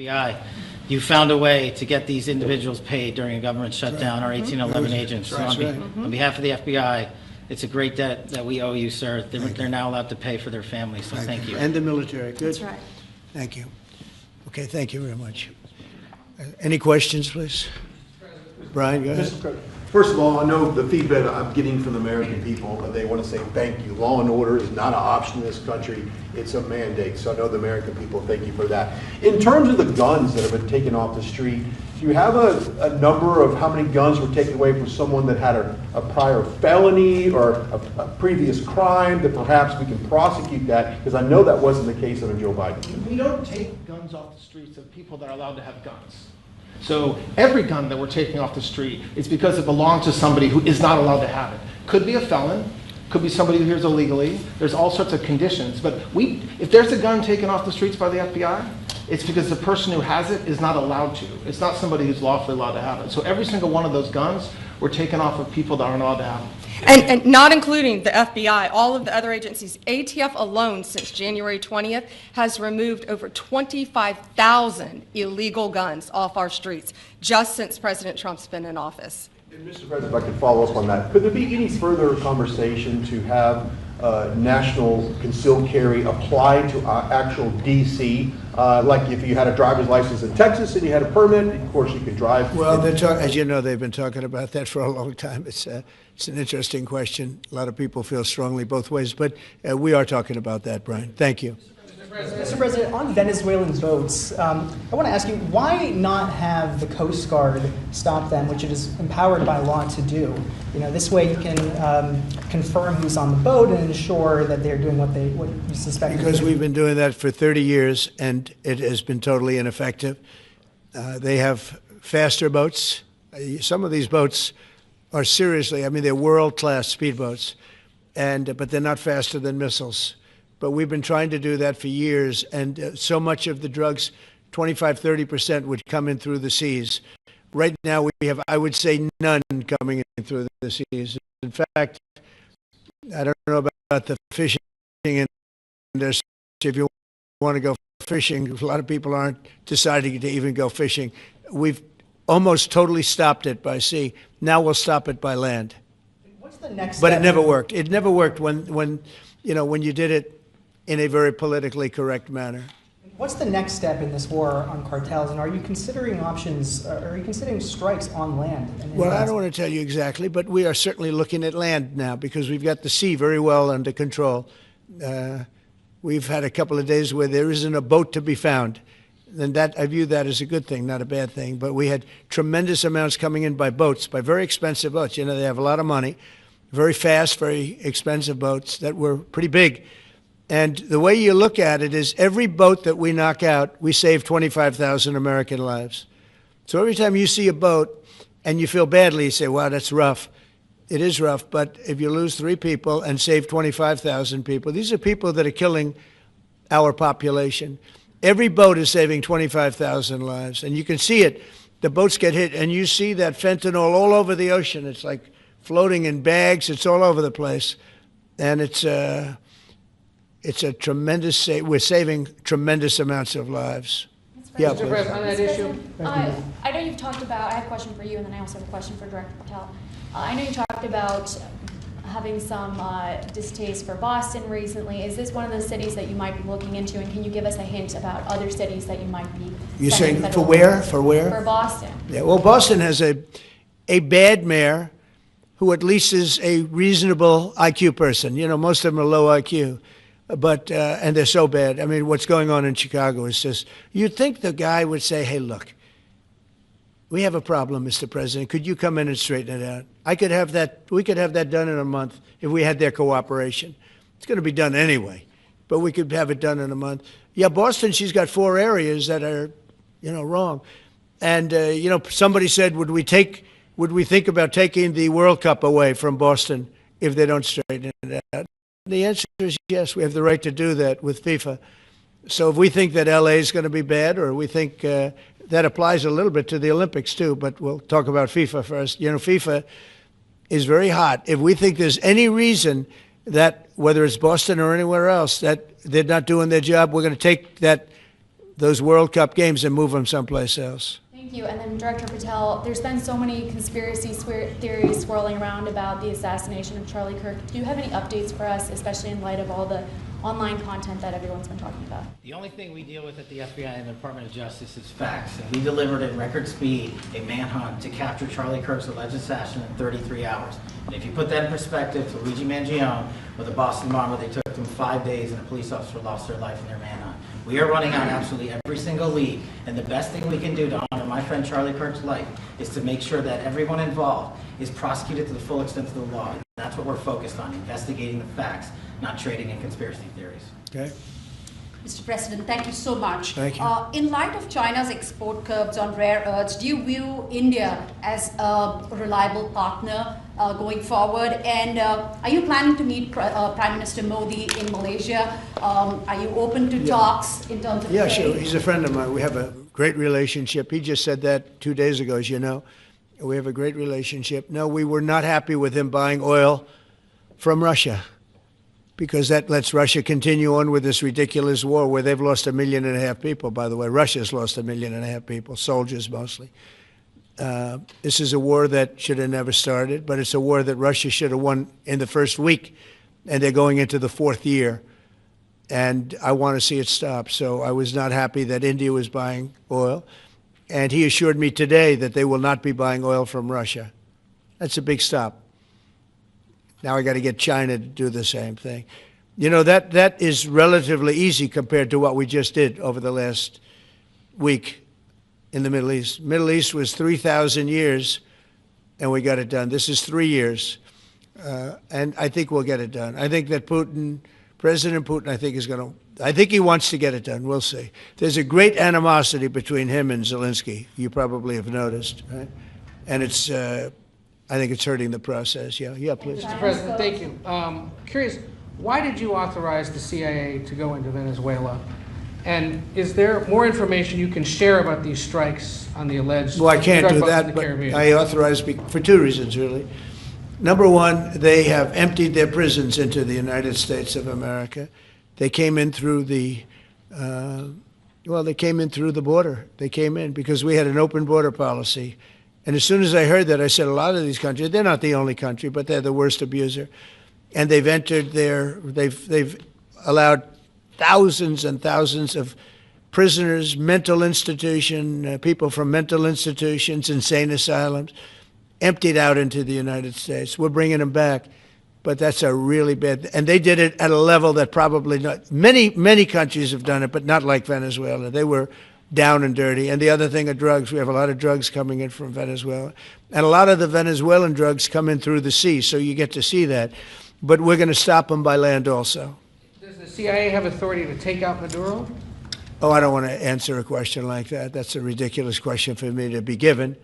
FBI, you found a way to get these individuals paid during a government shutdown, our 1811 agents. So on behalf of the FBI, it's a great debt that we owe you, sir. They're now allowed to pay for their families, so thank you. And the military. Good. That's right. Thank you. Okay, thank you very much. Any questions, please? Brian, go ahead. First of all, I know the feedback I'm getting from the American people, they want to say thank you. Law and order is not an option in this country, it's a mandate. So I know the American people, thank you for that. In terms of the guns that have been taken off the street, do you have a number of how many guns were taken away from someone that had a prior felony or a previous crime that perhaps we can prosecute that? Because I know that wasn't the case under Joe Biden. We don't take guns off the streets of people that are allowed to have guns. So every gun that we're taking off the street is because it belongs to somebody who is not allowed to have it. Could be a felon, could be somebody who hears illegally. There's all sorts of conditions. But if there's a gun taken off the streets by the FBI, it's because the person who has it is not allowed to. It's not somebody who's lawfully allowed to have it. So every single one of those guns were taken off of people that aren't allowed to have them. And not including the FBI, all of the other agencies. ATF alone since January 20th has removed over 25,000 illegal guns off our streets just since President Trump's been in office. And Mr. President, if I could follow up on that, could there be any further conversation to have national concealed carry applied to actual DC? Like if you had a driver's license in Texas and you had a permit, of course you could drive. Well, as you know, they've been talking about that for a long time. It's an interesting question. A lot of people feel strongly both ways, but we are talking about that, Brian. Thank you. Mr. President, on Venezuelan boats, I want to ask you, why not have the Coast Guard stop them, which it is empowered by law to do? You know, this way you can confirm who's on the boat and ensure that they're doing what you suspect. Because we've been doing that for 30 years, and it has been totally ineffective. They have faster boats. Some of these boats are seriously, I mean, they're world-class speedboats, but they're not faster than missiles. But we've been trying to do that for years, and so much of the drugs, 25–30%, would come in through the seas. Right now we have, I would say, none coming in through the seas. In fact, I don't know about the fishing industry. If you want to go fishing, a lot of people aren't deciding to even go fishing. We've almost totally stopped it by sea. Now we'll stop it by land. What's the next step? But it never worked. It never worked when you did it in a very politically correct manner. What's the next step in this war on cartels, and are you considering options, are you considering strikes on land? Well, I don't want to tell you exactly, but we are certainly looking at land now because we've got the sea very well under control. We've had a couple of days where there isn't a boat to be found. And that, I view that as a good thing, not a bad thing. But we had tremendous amounts coming in by boats, by very expensive boats. You know, they have a lot of money, very fast, very expensive boats that were pretty big. And the way you look at it is every boat that we knock out, we save 25,000 American lives. So every time you see a boat and you feel badly, you say, wow, that's rough. It is rough, but if you lose 3 people and save 25,000 people, these are people that are killing our population. Every boat is saving 25,000 lives, and you can see it. The boats get hit, and you see that fentanyl all over the ocean. It's like floating in bags. It's all over the place, and it's a tremendous. We're saving tremendous amounts of lives. Yeah, Mr. President, on that issue. I know you've talked about. I have a question for you, and then I also have a question for Director Patel. I know you talked about having some distaste for Boston recently. Is this one of those cities that you might be looking into, and can you give us a hint about other cities that you might be? You're saying for where? For where? For Boston. Yeah. Well, Boston has a bad mayor who at least is a reasonable IQ person. You know, most of them are low IQ. But, and they're so bad. I mean, what's going on in Chicago is just, you'd think the guy would say, hey, look, we have a problem, Mr. President. Could you come in and straighten it out? We could have that done in a month if we had their cooperation. It's going to be done anyway, but we could have it done in a month. Yeah, Boston, she's got 4 areas that are, wrong. And, somebody said, would we think about taking the World Cup away from Boston if they don't straighten it out? The answer is yes, we have the right to do that with FIFA. So if we think that LA is going to be bad, or we think that applies a little bit to the Olympics too, but we'll talk about FIFA first. FIFA is very hot. If we think there's any reason that, whether it's Boston or anywhere else, that they're not doing their job, we're going to take that those World Cup games and move them someplace else. Thank you. And then Director Patel, there's been so many conspiracy theories swirling around about the assassination of Charlie Kirk. Do you have any updates for us, especially in light of all the online content that everyone's been talking about? The only thing we deal with at the FBI and the Department of Justice is facts. And we delivered at record speed a manhunt to capture Charlie Kirk's alleged assassin in 33 hours. And if you put that in perspective to Luigi Mangione with the Boston bomber, they took them 5 days and a police officer lost their life in their manhunt. We are running out absolutely every single lead, and the best thing we can do to honor my friend Charlie Kirk's life is to make sure that everyone involved is prosecuted to the full extent of the law. And that's what we're focused on, investigating the facts, not trading in conspiracy theories. Okay? Mr. President, thank you so much. Thank you. In light of China's export curbs on rare earths, do you view India as a reliable partner going forward? And are you planning to meet Prime Minister Modi in Malaysia? Are you open to talks in terms of Yeah, trade? sure. He's a friend of mine. We have a great relationship. He just said that 2 days ago, as you know. We have a great relationship. No, we were not happy with him buying oil from Russia, because that lets Russia continue on with this ridiculous war where they've lost 1.5 million people, by the way. Russia's lost 1.5 million people, soldiers mostly. This is a war that should have never started, but it's a war that Russia should have won in the first week, and they're going into the 4th year. And I want to see it stop. So I was not happy that India was buying oil. And he assured me today that they will not be buying oil from Russia. That's a big stop. Now I got to get China to do the same thing. You know, that is relatively easy compared to what we just did over the last week in the Middle East. Middle East was 3,000 years, and we got it done. This is 3 years, and I think we'll get it done. I think that President Putin, I think he wants to get it done. We'll see. There's a great animosity between him and Zelensky. You probably have noticed, right? And it's, I think it's hurting the process. Yeah, please. Mr. President, thank you. Curious, why did you authorize the CIA to go into Venezuela? And is there more information you can share about these strikes on the alleged Well, I can't drug do busts in that, the but Caribbean? I authorized for 2 reasons, really. Number one, they have emptied their prisons into the United States of America. They came in through the, they came in through the border. They came in because we had an open border policy. And as soon as I heard that, I said, a lot of these countries, they're not the only country, but they're the worst abuser. And they've entered they've allowed thousands and thousands of prisoners, mental institution, people from mental institutions, insane asylums, emptied out into the United States. We're bringing them back, but that's a really bad, and they did it at a level that probably not, many countries have done it, but not like Venezuela. They were down and dirty. And the other thing are drugs. We have a lot of drugs coming in from Venezuela. And a lot of the Venezuelan drugs come in through the sea, so you get to see that. But we're going to stop them by land also. Does the CIA have authority to take out Maduro? Oh, I don't want to answer a question like that. That's a ridiculous question for me to be given.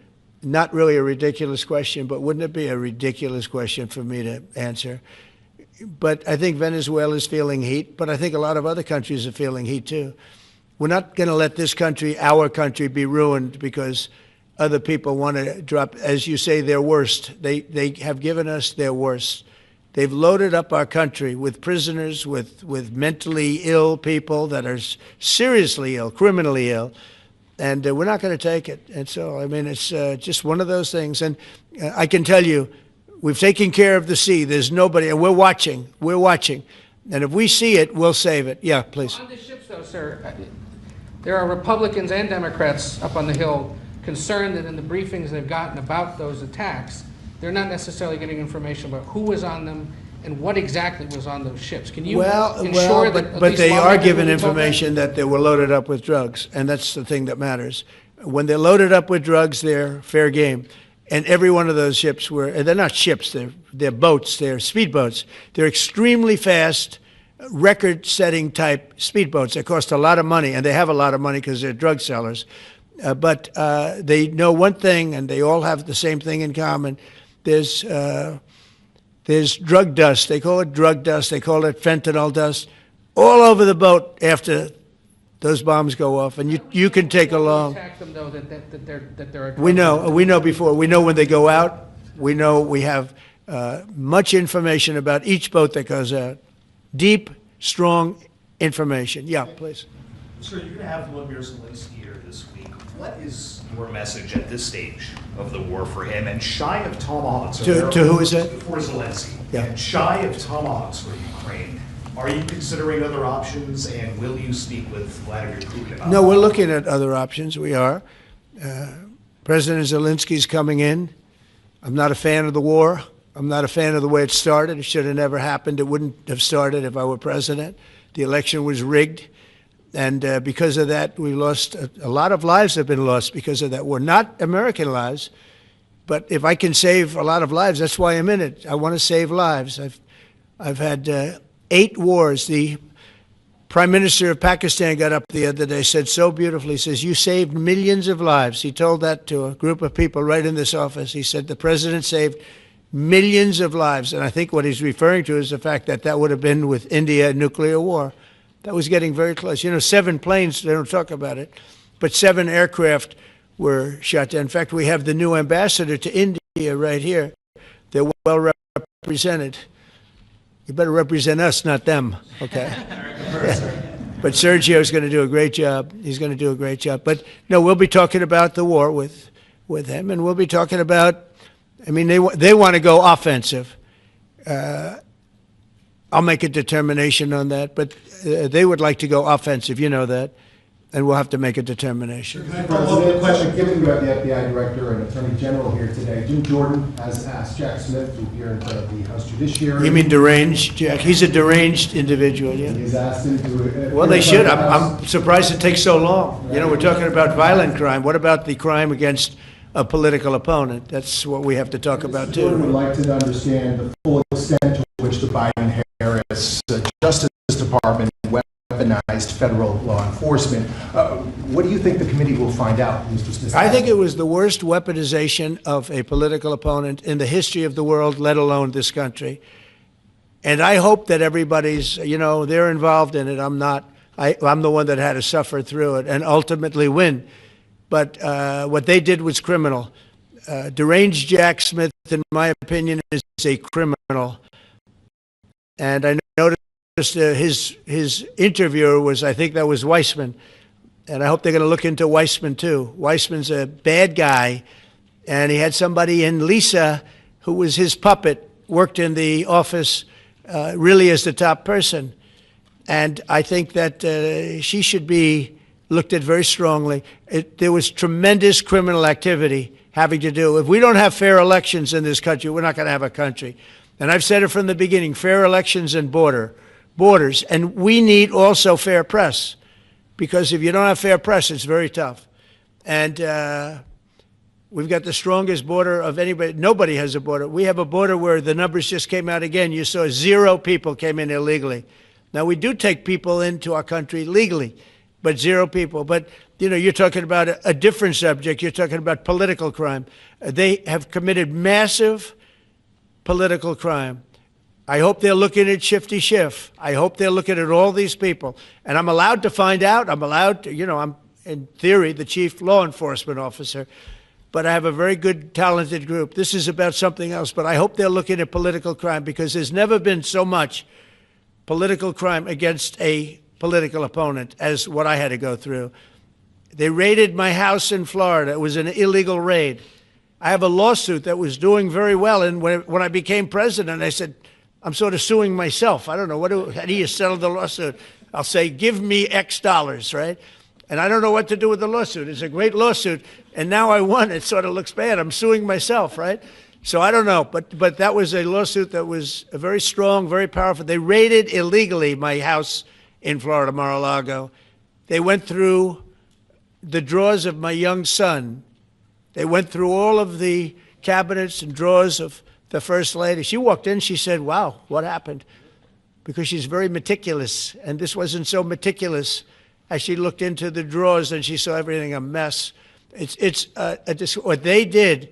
Not really a ridiculous question, but wouldn't it be a ridiculous question for me to answer? But I think Venezuela is feeling heat, but I think a lot of other countries are feeling heat too. We're not going to let this country, our country, be ruined because other people want to drop, as you say, their worst. They have given us their worst. They've loaded up our country with prisoners, with mentally ill people that are seriously ill, criminally ill, and we're not going to take it. And so, I mean, it's just one of those things. And I can tell you, we've taken care of the sea. There's nobody, and we're watching. We're watching. And if we see it, we'll save it. Yeah, please. On the ships, though, sir, there are Republicans and Democrats up on the Hill concerned that in the briefings they've gotten about those attacks, they're not necessarily getting information about who was on them and what exactly was on those ships. Can you ensure that at but least they are lawmakers given will be told information that they were loaded up with drugs, and that's the thing that matters. When they're loaded up with drugs, they're fair game. And every one of those ships they're not ships, they're boats, they're speedboats. They're extremely fast, record-setting type speedboats. They cost a lot of money, and they have a lot of money because they're drug sellers. But they know one thing, and they all have the same thing in common. There's drug dust. They call it drug dust. They call it fentanyl dust all over the boat after those bombs go off. And you can take along. attack them, though, that they're We know before. We know when they go out. We know we have much information about each boat that goes out. Deep, strong information. Yeah, please. Sir, you're going to have Vladimir Zelensky here this week. What is your message at this stage of the war for him? And shy of tomahawks... To who is that? For Zelensky. Yeah. And shy of tomahawks for Ukraine. Are you considering other options, and will you speak with Vladimir Putin about No, we're looking at other options. We are. President Zelensky's coming in. I'm not a fan of the war. I'm not a fan of the way it started. It should have never happened. It wouldn't have started if I were president. The election was rigged. And because of that, we lost a lot of lives have been lost because of that war. Not American lives, but if I can save a lot of lives, that's why I'm in it. I want to save lives. I've had 8 wars. The Prime Minister of Pakistan got up the other day, said so beautifully, he says, you saved millions of lives. He told that to a group of people right in this office. He said the president saved millions of lives. And I think what he's referring to is the fact that that would have been with India, nuclear war. That was getting very close. You know, 7 planes, they don't talk about it, but 7 aircraft were shot down. In fact, we have the new ambassador to India right here. They're well represented. You better represent us, not them, okay? But Sergio's going to do a great job. He's going to do a great job. But no, we'll be talking about the war with him, and we'll be talking about, I mean, they want to go offensive. I'll make a determination on that, but they would like to go offensive, you know that, and we'll have to make a determination. Can I follow up with a question? Given you have the FBI Director and Attorney General here today, Jim Jordan has asked Jack Smith to appear in front of the House Judiciary. You mean deranged, Jack? He's a deranged individual, yeah? He's asked him to... Well, they should. I'm surprised it takes so long. You know, we're talking about violent crime. What about the crime against a political opponent? That's what we have to talk about, too. Jordan would like to understand the full extent to which the Biden-Harris Justice Department weaponized federal law enforcement. What do you think the committee will find out, Mr. Smith? I think it was the worst weaponization of a political opponent in the history of the world, let alone this country. And I hope that everybody's, you know, they're involved in it. I'm not. I'm the one that had to suffer through it and ultimately win. But what they did was criminal. Deranged Jack Smith, in my opinion, is a criminal. And I noticed his interviewer was, I think that was Weissman. And I hope they're going to look into Weissman, too. Weissman's a bad guy. And he had somebody in Lisa, who was his puppet, worked in the office really as the top person. And I think that she should be looked at very strongly. There was tremendous criminal activity having to do. If we don't have fair elections in this country, we're not going to have a country. And I've said it from the beginning, fair elections and borders. And we need also fair press, because if you don't have fair press, it's very tough. And we've got the strongest border of anybody. Nobody has a border. We have a border where the numbers just came out again. You saw 0 people came in illegally. Now, we do take people into our country legally, but 0 people. But, you know, you're talking about a different subject. You're talking about political crime. They have committed massive political crime. I hope they're looking at Shifty Schiff. I hope they're looking at all these people. And I'm allowed to find out. I'm allowed to, you know, I'm, in theory, the chief law enforcement officer. But I have a very good, talented group. This is about something else. But I hope they're looking at political crime, because there's never been so much political crime against a political opponent as what I had to go through. They raided my house in Florida. It was an illegal raid. I have a lawsuit that was doing very well. And when I became president, I said, I'm sort of suing myself. I don't know. How do you settle the lawsuit? I'll say, give me X dollars, right? And I don't know what to do with the lawsuit. It's a great lawsuit. And now I won. It sort of looks bad. I'm suing myself, right? So I don't know. But that was a lawsuit that was very strong, very powerful. They raided illegally my house in Florida, Mar-a-Lago. They went through the drawers of my young son. They went through all of the cabinets and drawers of the First Lady. She walked in, she said, wow, what happened? Because she's very meticulous, and this wasn't so meticulous. As she looked into the drawers and she saw everything a mess. It's what they did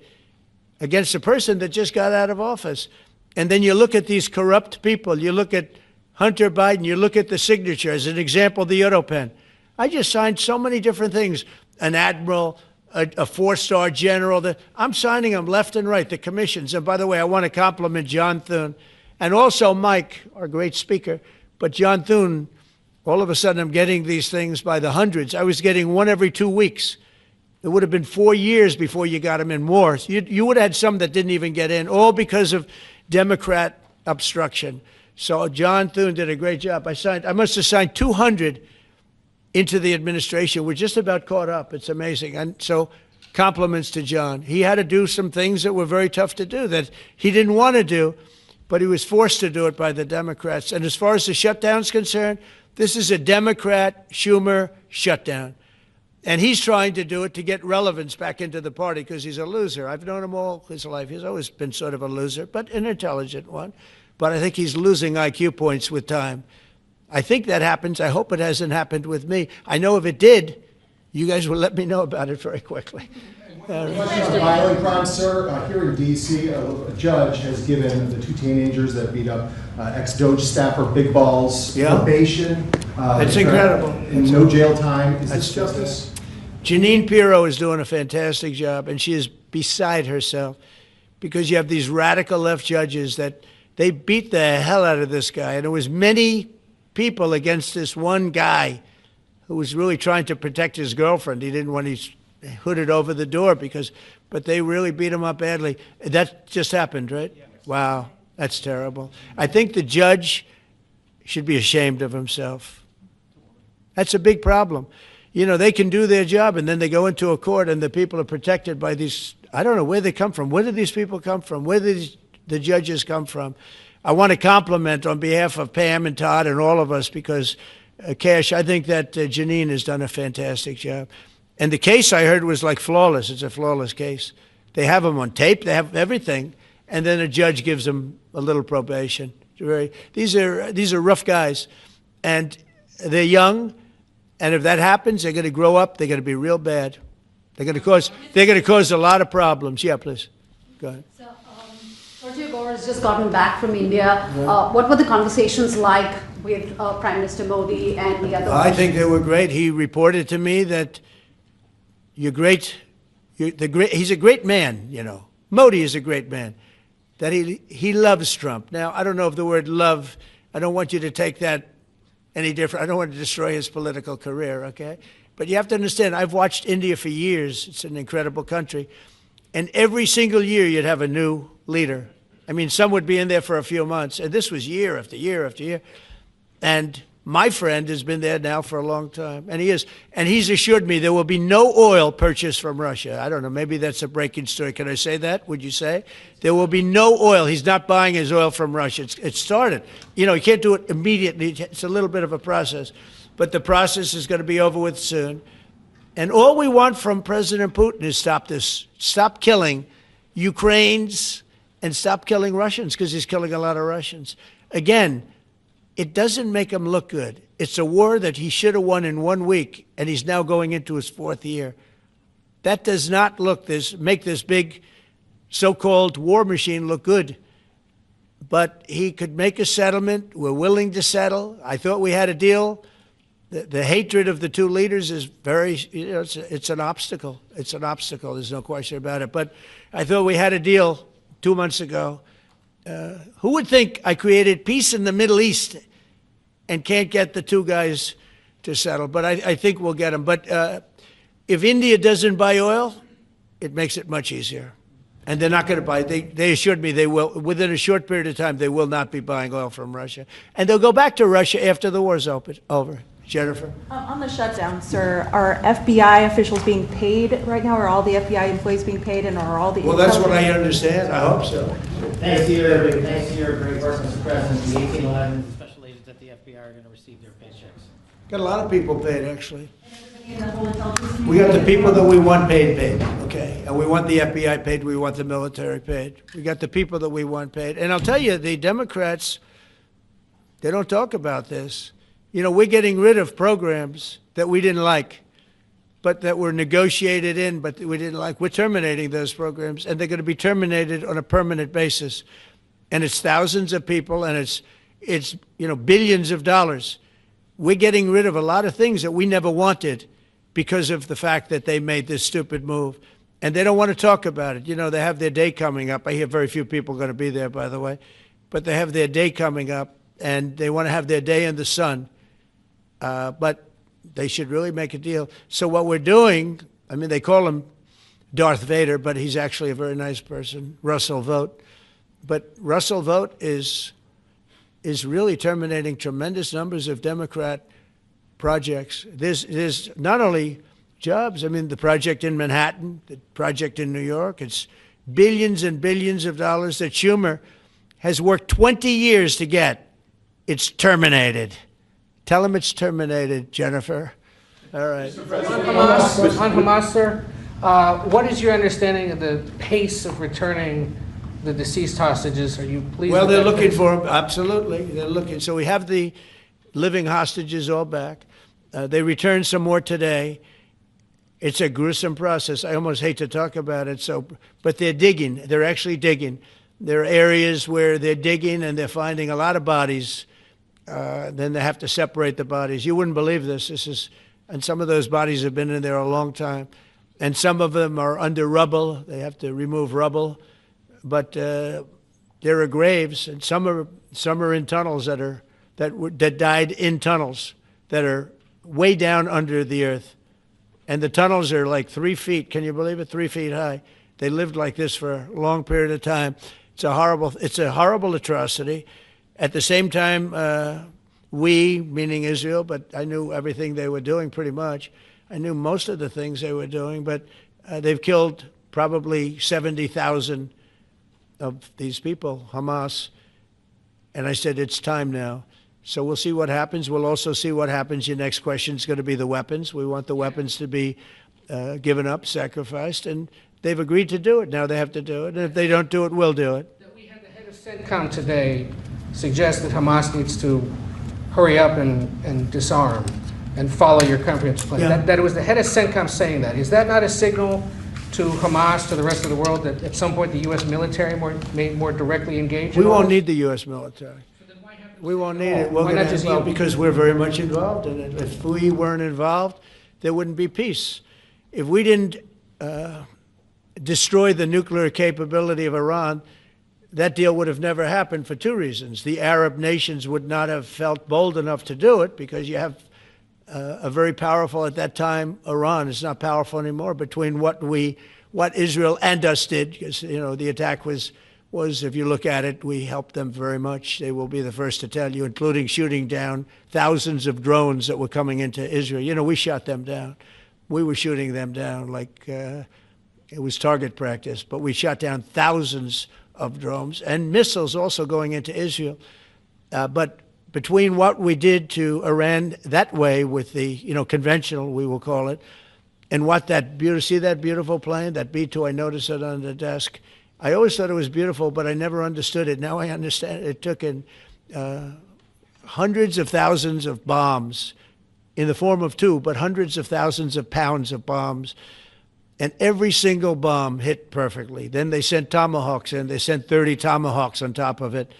against a person that just got out of office. And then you look at these corrupt people. You look at Hunter Biden. You look at the signature. As an example, the Europen. I just signed so many different things. An admiral, a 4-star general. I'm signing them left and right, the commissions. And by the way, I want to compliment John Thune and also Mike, our great speaker. But John Thune All of a sudden, I'm getting these things by the hundreds. I was getting one every 2 weeks. It would have been 4 years before you got them in more. You would have had some that didn't even get in, all because of Democrat obstruction. So John Thune did a great job. I must have signed 200 into the administration. We're just about caught up. It's amazing. And so compliments to John. He had to do some things that were very tough to do that he didn't want to do, but he was forced to do it by the Democrats. And as far as the shutdown's concerned, this is a Democrat Schumer shutdown. And he's trying to do it to get relevance back into the party because he's a loser. I've known him all his life. He's always been sort of a loser, but an intelligent one. But I think he's losing IQ points with time. I think that happens. I hope it hasn't happened with me. I know if it did, you guys will let me know about it very quickly. Question on violent crimes, sir. Here in D.C., a judge has given the two teenagers that beat up ex-Doge staffer Big Balls probation. It's incredible. And no jail time. Is this justice? Jeanine Pirro is doing a fantastic job, and she is beside herself because you have these radical left judges that they beat the hell out of this guy. And there was many people against this one guy who was really trying to protect his girlfriend. He didn't want to hooded over the door but they really beat him up badly. That just happened, right? Yeah. Wow, that's terrible. I think the judge should be ashamed of himself. That's a big problem. You know, they can do their job and then they go into a court and the people are protected by these, I don't know where they come from. Where do these people come from? Where do the judges come from? I want to compliment on behalf of Pam and Todd and all of us because, Cash, I think that Jeanine has done a fantastic job. And the case I heard was like flawless. It's a flawless case. They have them on tape. They have everything. And then a judge gives them a little probation. These are rough guys. And they're young. And if that happens, they're going to grow up. They're going to be real bad. They're going to cause a lot of problems. Yeah, please. Go ahead. So, Sergio Gore has just gotten back from India. What were the conversations like with Prime Minister Modi and the other? I think they were great. He reported to me that he's a great man, you know. Modi is a great man. That he loves Trump. Now, I don't know if the word love, I don't want you to take that any different. I don't want to destroy his political career, okay? But you have to understand, I've watched India for years. It's an incredible country. And every single year you'd have a new leader. I mean, some would be in there for a few months. And this was year after year after year. And my friend has been there now for a long time, and he's assured me there will be no oil purchased from Russia. I don't know, maybe that's a breaking story. Can I say that? Would you say? There will be no oil. He's not buying his oil from Russia. It started. You know, you can't do it immediately. It's a little bit of a process, but the process is going to be over with soon. And all we want from President Putin is stop this. Stop killing Ukrainians and stop killing Russians, because he's killing a lot of Russians. Again, it doesn't make him look good. It's a war that he should have won in 1 week, and he's now going into his 4th year. That does not make this big so-called war machine look good. But he could make a settlement. We're willing to settle. I thought we had a deal. The hatred of the two leaders is very, you know, it's an obstacle. It's an obstacle. There's no question about it. But I thought we had a deal 2 months ago. Who would think I created peace in the Middle East and can't get the two guys to settle? But I think we'll get them. But if India doesn't buy oil, it makes it much easier. And they're not going to buy. They assured me they will. Within a short period of time, they will not be buying oil from Russia. And they'll go back to Russia after the war's over. Jennifer? On the shutdown, sir, are FBI officials being paid right now? Are all the FBI employees being paid, and are all the... Well, that's what I understand. I hope so. Thanks to your great work, Mr. President, the 1811 special agents at the FBI are going to receive their paychecks. Got a lot of people paid, actually. We got the people that we want paid, okay? And we want the FBI paid, we want the military paid. We got the people that we want paid. And I'll tell you, the Democrats, they don't talk about this. You know, we're getting rid of programs that we didn't like, but that were negotiated in, but we didn't like. We're terminating those programs, and they're going to be terminated on a permanent basis. And it's thousands of people, and it's you know, billions of dollars. We're getting rid of a lot of things that we never wanted because of the fact that they made this stupid move. And they don't want to talk about it. You know, they have their day coming up. I hear very few people are going to be there, by the way. But they have their day coming up, and they want to have their day in the sun. But they should really make a deal. So what we're doing, I mean, they call him Darth Vader, but he's actually a very nice person, Russell Vogt. But Russell Vogt is really terminating tremendous numbers of Democrat projects. There's not only jobs, I mean, the project in Manhattan, the project in New York, it's billions and billions of dollars that Schumer has worked 20 years to get. It's terminated. Tell him it's terminated, Jennifer. All right. On Hamas, sir, what is your understanding of the pace of returning the deceased hostages? Are you pleased? Well, with they're that looking pace? for them. Absolutely. They're looking. So we have the living hostages all back. They returned some more today. It's a gruesome process. I almost hate to talk about it. But they're digging. They're actually digging. There are areas where they're digging and they're finding a lot of bodies. Then they have to separate the bodies. You wouldn't believe this. And some of those bodies have been in there a long time. And some of them are under rubble. They have to remove rubble. But there are graves, and some are in tunnels that died in tunnels that are way down under the earth. And the tunnels are like 3 feet. Can you believe it? 3 feet high. They lived like this for a long period of time. It's a horrible atrocity. At the same time, we, meaning Israel, but I knew everything they were doing pretty much. I knew most of the things they were doing, but they've killed probably 70,000 of these people, Hamas. And I said, it's time now. So we'll see what happens. We'll also see what happens. Your next question is going to be the weapons. We want the weapons to be given up, sacrificed, and they've agreed to do it. Now they have to do it. And if they don't do it, we'll do it. We had the head of CENTCOM today suggest that Hamas needs to hurry up and disarm and follow your comprehensive plan. Yeah. That it was the head of CENTCOM saying that. Is that not a signal to Hamas, to the rest of the world, that at some point the U.S. military may more directly engage? We won't need the U.S. military. We won't need it. Why not just you? Because we're very much involved in it. If we weren't involved, there wouldn't be peace. If we didn't destroy the nuclear capability of Iran, that deal would have never happened for two reasons. The Arab nations would not have felt bold enough to do it because you have a very powerful, at that time, Iran. It's not powerful anymore between what Israel and us did, because, you know, the attack was, if you look at it, we helped them very much. They will be the first to tell you, including shooting down thousands of drones that were coming into Israel. You know, we shot them down. We were shooting them down like it was target practice, but we shot down thousands of drones and missiles also going into Israel. But between what we did to Iran that way with the, you know, conventional, we will call it, and what see that beautiful plane, that B-2, I noticed it on the desk. I always thought it was beautiful, but I never understood it. Now I understand it. It took in hundreds of thousands of bombs in the form of two, but hundreds of thousands of pounds of bombs. And every single bomb hit perfectly. Then they sent Tomahawks in. They sent 30 Tomahawks on top of it.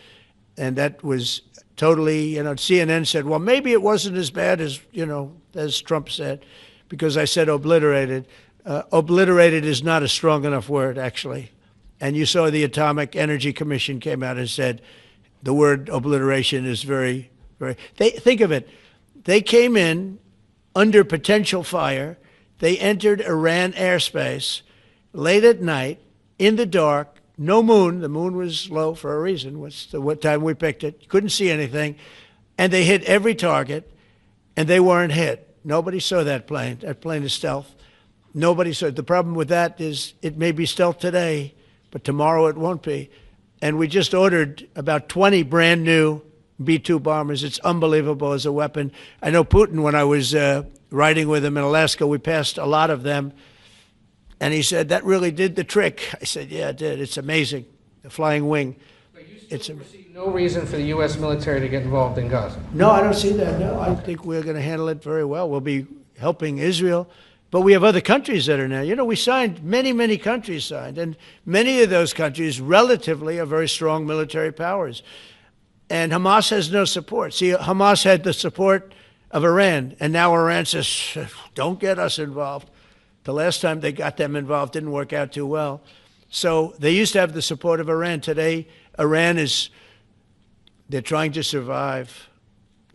And that was totally, you know, CNN said, well, maybe it wasn't as bad as, you know, as Trump said, because I said obliterated. Obliterated is not a strong enough word, actually. And you saw the Atomic Energy Commission came out and said the word obliteration is very, very, think of it. They came in under potential fire. They entered Iran airspace late at night, in the dark, no moon. The moon was low for a reason. What time we picked it. Couldn't see anything. And they hit every target, and they weren't hit. Nobody saw that plane. That plane is stealth. Nobody saw it. The problem with that is it may be stealth today, but tomorrow it won't be. And we just ordered about 20 brand new B-2 bombers. It's unbelievable as a weapon. I know Putin, when I was riding with him in Alaska, we passed a lot of them. And he said, that really did the trick. I said, yeah, it did. It's amazing. The flying wing. But you still see no reason for the U.S. military to get involved in Gaza? No, I don't see that. No, I think we're going to handle it very well. We'll be helping Israel. But we have other countries that are now. You know, we signed, many countries signed. And many of those countries relatively are very strong military powers. And Hamas has no support. See, Hamas had the support of Iran. And now Iran says, don't get us involved. The last time they got them involved didn't work out too well. So they used to have the support of Iran. Today, Iran they're trying to survive.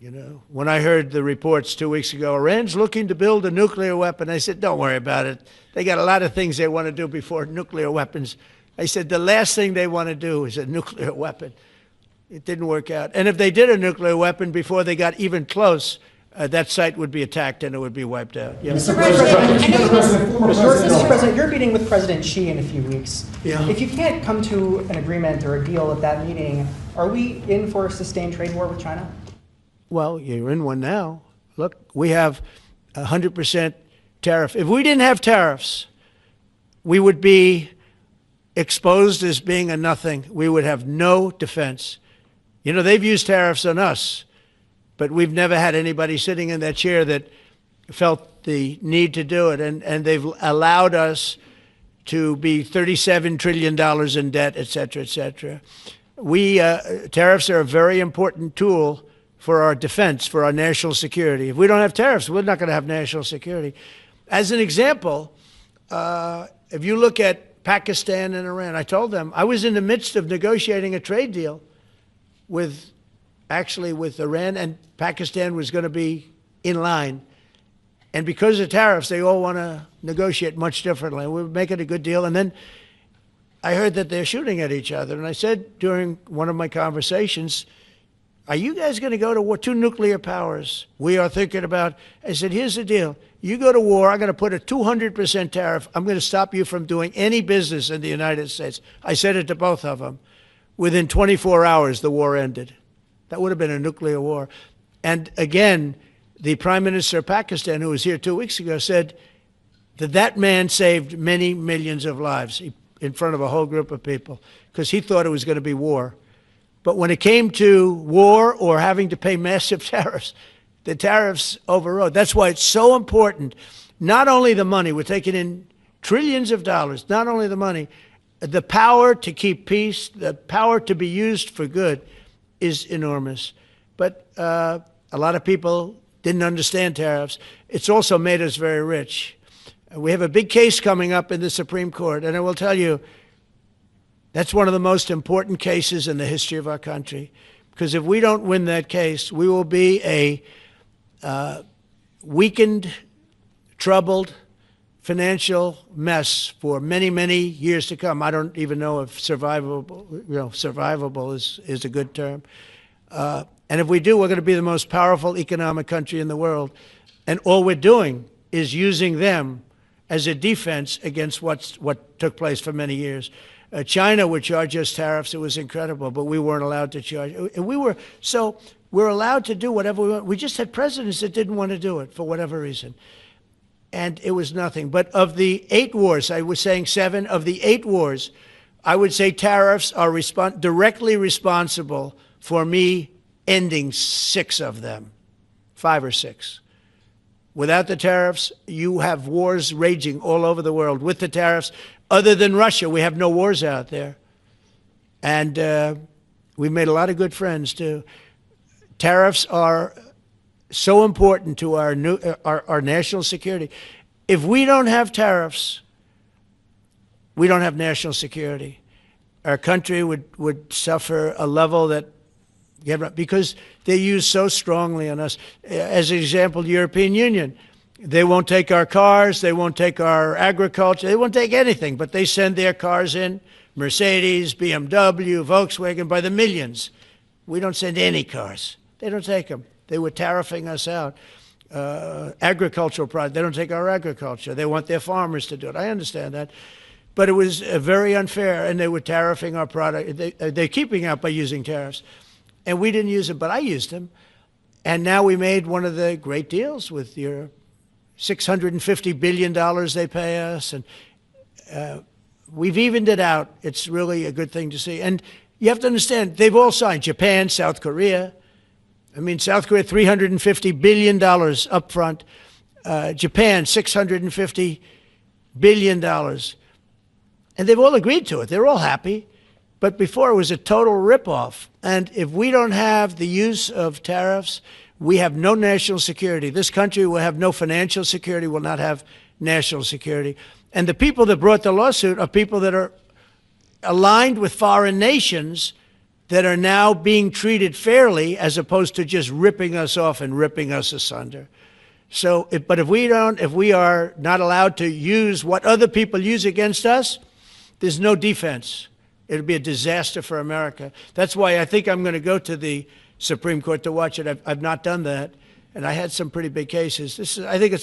You know, when I heard the reports 2 weeks ago, Iran's looking to build a nuclear weapon, I said, don't worry about it. They got a lot of things they want to do before nuclear weapons. I said, the last thing they want to do is a nuclear weapon. It didn't work out. And if they did a nuclear weapon before they got even close, that site would be attacked and it would be wiped out. Yeah. Mr. President, you're meeting with President Xi in a few weeks. Yeah. If you can't come to an agreement or a deal at that meeting, are we in for a sustained trade war with China? Well, you're in one now. Look, we have 100% tariff. If we didn't have tariffs, we would be exposed as being a nothing. We would have no defense. You know, they've used tariffs on us, but we've never had anybody sitting in that chair that felt the need to do it. And they've allowed us to be $37 trillion in debt, et cetera, et cetera. Tariffs are a very important tool for our defense, for our national security. If we don't have tariffs, we're not going to have national security. As an example, if you look at Pakistan and Iran, I told them I was in the midst of negotiating a trade deal with Iran, and Pakistan was going to be in line. And because of tariffs, they all want to negotiate much differently. We're making a good deal. And then I heard that they're shooting at each other. And I said during one of my conversations, are you guys going to go to war? Two nuclear powers. We are thinking about, I said, here's the deal. You go to war, I'm going to put a 200% tariff. I'm going to stop you from doing any business in the United States. I said it to both of them. Within 24 hours, the war ended. That would have been a nuclear war. And again, the Prime Minister of Pakistan, who was here 2 weeks ago, said that that man saved many millions of lives in front of a whole group of people because he thought it was going to be war. But when it came to war or having to pay massive tariffs, the tariffs overrode. That's why it's so important, not only the money, we're taking in trillions of dollars, not only the money, the power to keep peace, the power to be used for good is enormous. But a lot of people didn't understand tariffs. It's also made us very rich. We have a big case coming up in the Supreme Court, and I will tell you, that's one of the most important cases in the history of our country. Because if we don't win that case, we will be a weakened, troubled, financial mess for many, many years to come. I don't even know if survivable is a good term. And if we do, we're going to be the most powerful economic country in the world. And all we're doing is using them as a defense against what took place for many years. China would charge us tariffs. It was incredible, but we weren't allowed to charge. And we're allowed to do whatever we want. We just had presidents that didn't want to do it for whatever reason. And it was nothing. But of the 8 wars, I was saying 7, of the 8 wars, I would say tariffs are directly responsible for me ending 6 of them, 5 or 6. Without the tariffs, you have wars raging all over the world. With the tariffs, other than Russia, we have no wars out there. And we've made a lot of good friends, too. Tariffs are so important to our national security. If we don't have tariffs, we don't have national security. Our country would suffer a level that, because they use so strongly on us. As an example, the European Union, they won't take our cars, they won't take our agriculture, they won't take anything, but they send their cars in, Mercedes, BMW, Volkswagen, by the millions. We don't send any cars. They don't take them. They were tariffing us out. Agricultural products, they don't take our agriculture. They want their farmers to do it. I understand that. But it was very unfair, and they were tariffing our product. They're keeping out by using tariffs. And we didn't use them, but I used them. And now we made one of the great deals with your $650 billion they pay us. And we've evened it out. It's really a good thing to see. And you have to understand, they've all signed. Japan, South Korea. I mean, South Korea, $350 billion up front. Japan, $650 billion. And they've all agreed to it. They're all happy. But before, it was a total ripoff. And if we don't have the use of tariffs, we have no national security. This country will have no financial security, will not have national security. And the people that brought the lawsuit are people that are aligned with foreign nations that are now being treated fairly as opposed to just ripping us off and ripping us asunder. So, but if we are not allowed to use what other people use against us, there's no defense. It'll be a disaster for America. That's why I think I'm going to go to the Supreme Court to watch it. I've not done that, and I had some pretty big cases. I think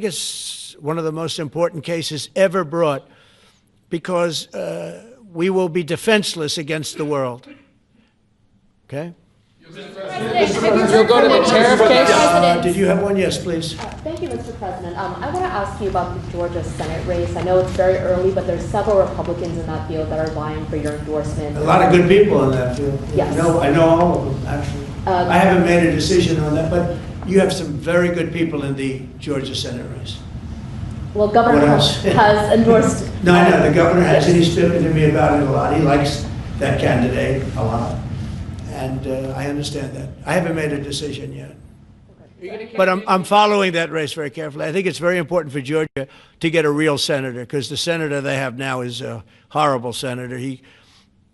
it's one of the most important cases ever brought, because we will be defenseless against the world. Okay? You'll go to the tariff case? Did you have one? Yes, please. Thank you, Mr. President. I want to ask you about the Georgia Senate race. I know it's very early, but there's several Republicans in that field that are vying for your endorsement. A lot of good people in that field. Yes. I know all of them, actually. I haven't made a decision on that, but you have some very good people in the Georgia Senate race. Well, Governor has endorsed. No, I know, the governor has, and he's spoken to me about it a lot. He likes that candidate a lot, and I understand that. I haven't made a decision yet. But I'm following that race very carefully. I think it's very important for Georgia to get a real senator, because the senator they have now is a horrible senator.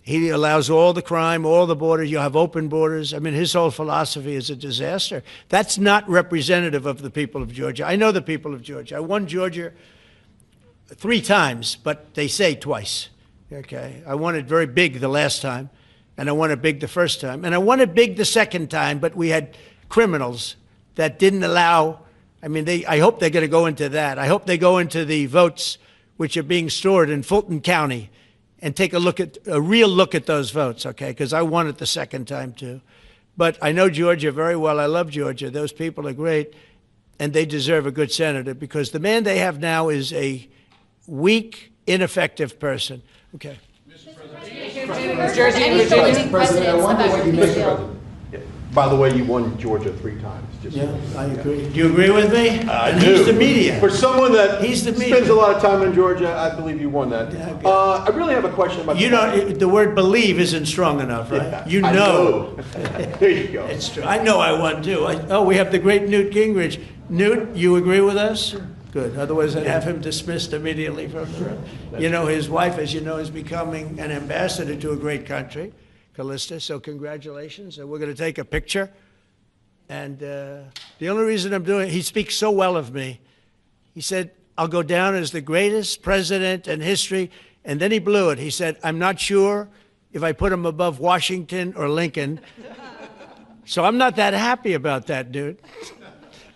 He allows all the crime, all the borders. You have open borders. I mean, his whole philosophy is a disaster. That's not representative of the people of Georgia. I know the people of Georgia. I won Georgia 3 times, but they say twice. Okay, I won it very big the last time, and I won it big the first time, and I won it big the second time. But we had criminals that didn't allow. I mean, I hope they're going to go into that. I hope they go into the votes which are being stored in Fulton County and take a real look at those votes, okay? Because I won it the second time too. But I know Georgia very well. I love Georgia. Those people are great, and they deserve a good senator, because the man they have now is a weak, ineffective person. Okay. Mr. President, I wonder what you make. By the way, you won Georgia 3 times. Just Yeah, I agree. Do you agree with me? I And do. he's the media. For someone that He's the spends media. a lot of time in Georgia, I believe you won that. Yeah, okay. I really have a question about You know, the word believe isn't strong enough, right? Yeah, You I know. there you go. It's true. I know I won too. We have the great Newt Gingrich. Newt, you agree with us? Good. Otherwise, I'd have him dismissed immediately from the room. You know, his wife, as you know, is becoming an ambassador to a great country, Callista. So congratulations. And we're going to take a picture. And the only reason I'm doing it, he speaks so well of me. He said, I'll go down as the greatest president in history. And then he blew it. He said, I'm not sure if I put him above Washington or Lincoln. So I'm not that happy about that, dude.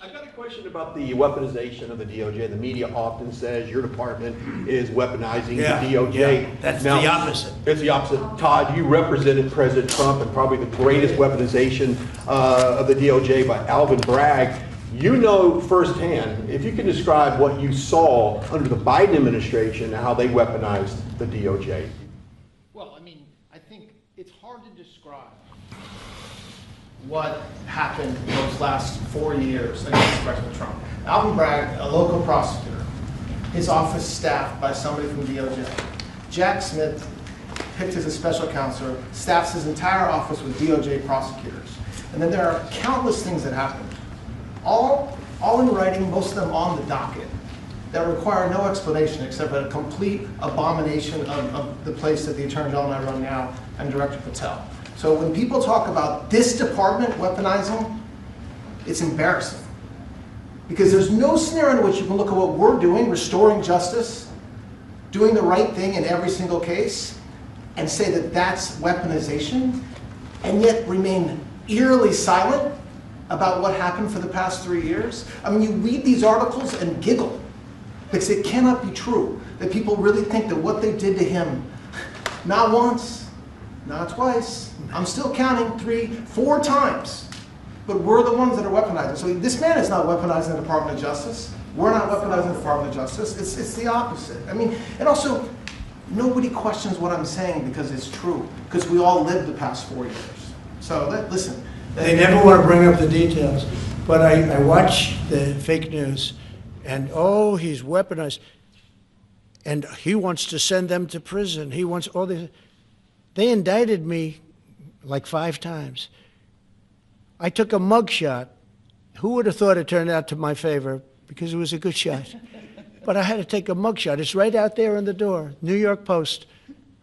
I've got a question about the weaponization of the DOJ. The media often says your department is weaponizing the DOJ. Yeah, that's the opposite. It's the opposite. Todd, you represented President Trump and probably the greatest weaponization of the DOJ by Alvin Bragg. You know firsthand, if you can describe what you saw under the Biden administration and how they weaponized the DOJ. Well, I mean, I think it's hard to describe what happened those last 4 years against President Trump. Alvin Bragg, a local prosecutor, his office staffed by somebody from DOJ. Jack Smith picked as a special counselor, staffs his entire office with DOJ prosecutors. And then there are countless things that happened, all in writing, most of them on the docket, that require no explanation except a complete abomination of the place that the Attorney General and I run now, and Director Patel. So when people talk about this department weaponizing, it's embarrassing. Because there's no scenario in which you can look at what we're doing, restoring justice, doing the right thing in every single case, and say that that's weaponization, and yet remain eerily silent about what happened for the past 3 years. I mean, you read these articles and giggle, because it cannot be true that people really think that what they did to him, not once, not twice, I'm still counting 3, 4 times, but we're the ones that are weaponizing. So this man is not weaponizing the Department of Justice. We're not weaponizing the Department of Justice. It's the opposite. I mean, and also, nobody questions what I'm saying because it's true, because we all lived the past 4 years. So listen. They never want to bring up the details, but I watch the fake news, and oh, he's weaponized, and he wants to send them to prison. He wants all this. They indicted me like 5 times. I took a mug shot. Who would have thought it turned out to my favor? Because it was a good shot. But I had to take a mug shot. It's right out there on the door. New York Post,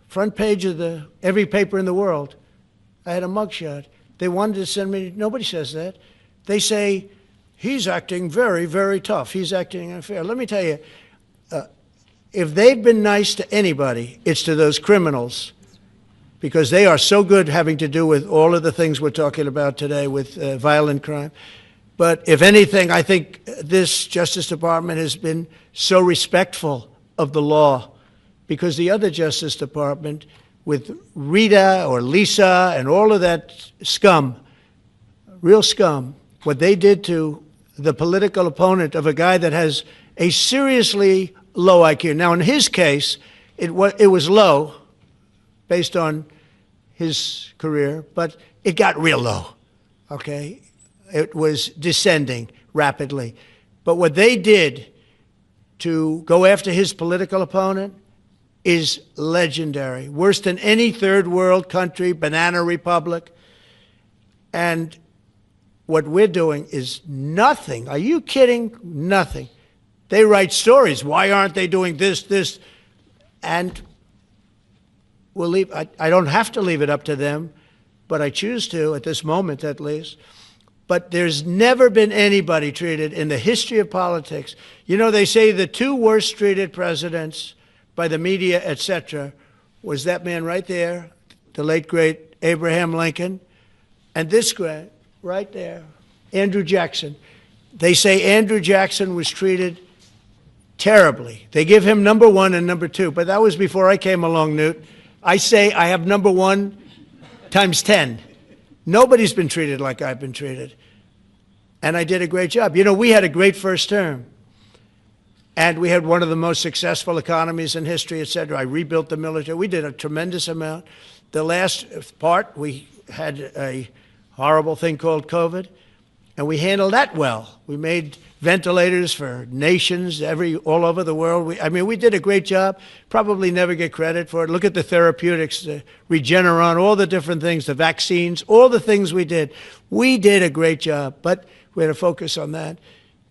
front page of every paper in the world. I had a mugshot. They wanted to send me, nobody says that. They say, he's acting very, very tough. He's acting unfair. Let me tell you, if they've been nice to anybody, it's to those criminals, because they are so good having to do with all of the things we're talking about today with violent crime. But if anything, I think this Justice Department has been so respectful of the law, because the other Justice Department, with Rita or Lisa and all of that scum, real scum, what they did to the political opponent of a guy that has a seriously low IQ. Now, in his case, it was low based on his career, but it got real low, okay? It was descending rapidly. But what they did to go after his political opponent is legendary, worse than any third world country, banana republic. And what we're doing is nothing. Are you kidding? Nothing. They write stories. Why aren't they doing this? And we'll leave. I don't have to leave it up to them, but I choose to, at this moment at least. But there's never been anybody treated in the history of politics. You know, they say the two worst treated presidents by the media, etc., was that man right there, the late, great Abraham Lincoln, and this guy right there, Andrew Jackson. They say Andrew Jackson was treated terribly. They give him number 1 and number 2, but that was before I came along, Newt. I say I have number 1 times 10. Nobody's been treated like I've been treated. And I did a great job. You know, we had a great first term. And we had one of the most successful economies in history, et cetera. I rebuilt the military. We did a tremendous amount. The last part, we had a horrible thing called COVID, and we handled that well. We made ventilators for nations all over the world. I mean, we did a great job. Probably never get credit for it. Look at the therapeutics, the Regeneron, all the different things, the vaccines, all the things we did. We did a great job, but we had to focus on that.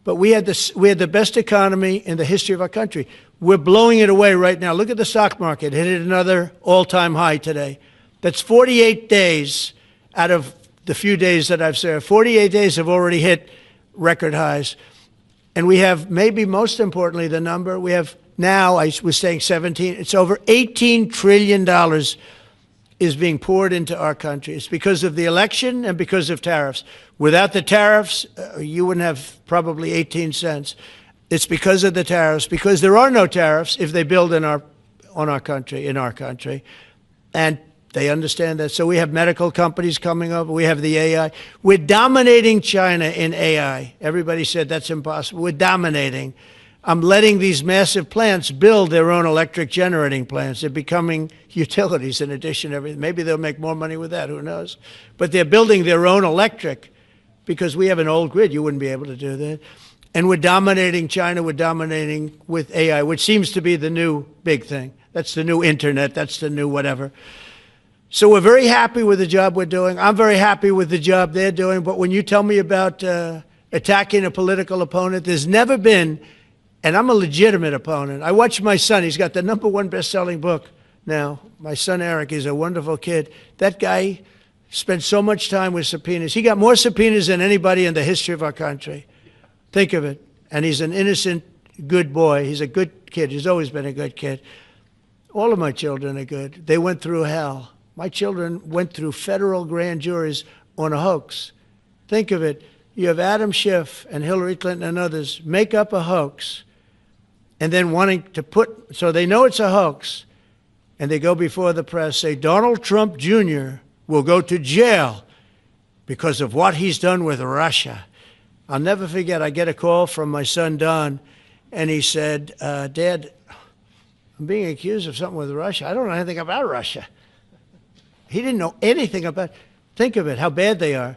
But we had the best economy in the history of our country. We're blowing it away right now. Look at the stock market. It hit another all-time high today. That's 48 days out of the few days that I've served. 48 days have already hit record highs. And we have, maybe most importantly, the number, we have now, I was saying 17, it's over $18 trillion is being poured into our country. It's because of the election and because of tariffs. Without the tariffs, you wouldn't have probably 18 cents. It's because of the tariffs, because there are no tariffs if they build in our country. And they understand that. So we have medical companies coming up. We have the AI. We're dominating China in AI. Everybody said that's impossible. We're dominating. I'm letting these massive plants build their own electric generating plants. They're becoming utilities in addition to everything. Maybe they'll make more money with that, who knows? But they're building their own electric because we have an old grid. You wouldn't be able to do that. And we're dominating China. We're dominating with AI, which seems to be the new big thing. That's the new internet. That's the new whatever. So we're very happy with the job we're doing. I'm very happy with the job they're doing. But when you tell me about attacking a political opponent, there's never been, and I'm a legitimate opponent. I watch my son. He's got the #1 best-selling book now. My son, Eric, is a wonderful kid. That guy spent so much time with subpoenas. He got more subpoenas than anybody in the history of our country. Think of it. And he's an innocent, good boy. He's a good kid. He's always been a good kid. All of my children are good. They went through hell. My children went through federal grand juries on a hoax. Think of it. You have Adam Schiff and Hillary Clinton and others make up a hoax and then wanting to so they know it's a hoax, and they go before the press, say Donald Trump Jr. will go to jail because of what he's done with Russia. I'll never forget, I get a call from my son, Don, and he said, Dad, I'm being accused of something with Russia. I don't know anything about Russia. He didn't know anything about it. Think of it, how bad they are.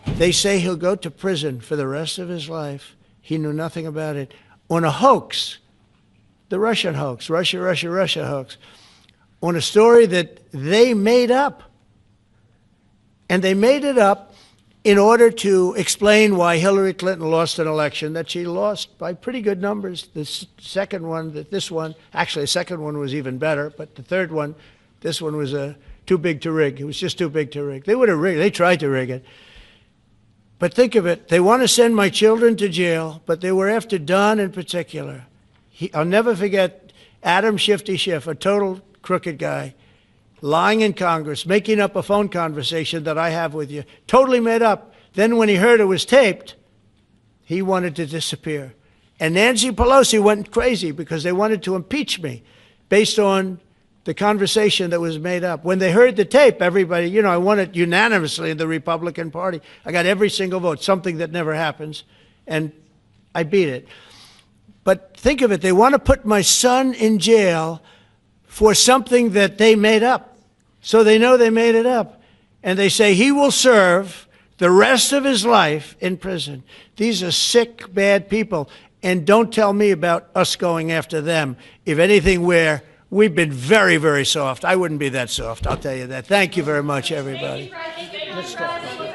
They say he'll go to prison for the rest of his life. He knew nothing about it. On a hoax, the Russian hoax, Russia hoax, on a story that they made up. And they made it up in order to explain why Hillary Clinton lost an election that she lost by pretty good numbers. The second one, actually the second one was even better, but the third one, this one was too big to rig. It was just too big to rig. They would have rigged. They tried to rig it. But think of it. They want to send my children to jail, but they were after Don in particular. I'll never forget Adam Shifty Schiff, a total crooked guy, lying in Congress, making up a phone conversation that I have with you, totally made up. Then when he heard it was taped, he wanted to disappear. And Nancy Pelosi went crazy because they wanted to impeach me based on the conversation that was made up. When they heard the tape, everybody, you know, I won it unanimously in the Republican Party. I got every single vote, something that never happens, and I beat it. But think of it, they want to put my son in jail for something that they made up. So they know they made it up. And they say he will serve the rest of his life in prison. These are sick, bad people. And don't tell me about us going after them. If anything, we've been very, very soft. I wouldn't be that soft, I'll tell you that. Thank you very much, everybody. Thank you, Fred. Thank you, Fred.